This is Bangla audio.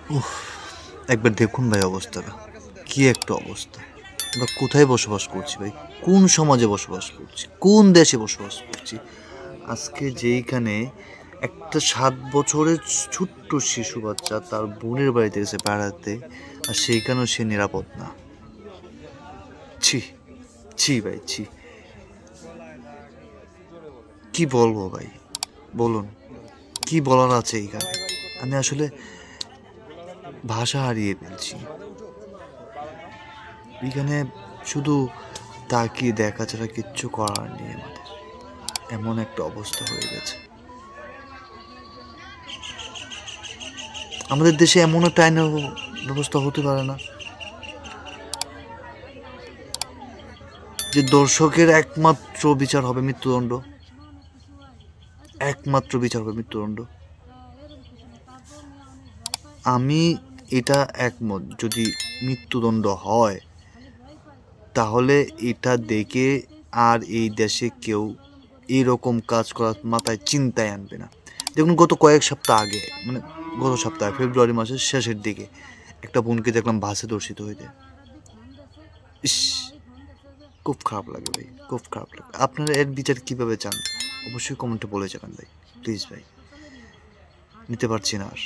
উফ, একবার দেখুন ভাই অবস্থাটা, কি একটা অবস্থা। আমরা কোথায় বসবাস করছি ভাই? কোন সমাজে বসবাস করছি? কোন দেশে বসবাস করছি? আজকে যেইখানে একটা 7 বছরের ছোট্ট শিশু বাচ্চা তার বোনের বাড়িতে গেছে বেড়াতে, আর সেইখানেও সে নিরাপদ না। ছি, ছি ভাই, ছি। কি বলবো ভাই, বলুন, কি বলার আছে এইখানে? আমি আসলে ভাষা হারিয়ে ফেলছি। এখানে শুধু তাকিয়ে দেখা ছাড়া কিচ্ছু করার নেই আমাদের। এমন একটা অবস্থা হয়ে গেছে। আমাদের দেশে এমন একটা আইনের ব্যবস্থা হতে পারে না যে দর্শকের একমাত্র বিচার হবে মৃত্যুদণ্ড? একমাত্র বিচার হবে মৃত্যুদণ্ড। আমি এটা একমত, যদি মৃত্যুদণ্ড হয় তাহলে এটা দেখে আর এই দেশে কেউ এরকম কাজ করার মাথায় চিন্তায় আনবে না। দেখুন, গত কয়েক সপ্তাহ আগে, মানে গত সপ্তাহে ফেব্রুয়ারি মাসের শেষের দিকে একটা বোনকে দেখলাম বাসে ধর্ষিত হইতে। ইস, খুব খারাপ লাগে ভাই, খুব খারাপ লাগে। আপনারা এর বিচার কিভাবে চান? অবশ্যই কমেন্টে বলে যাবেন ভাই, প্লিজ ভাই। নিতে পারছি না আর।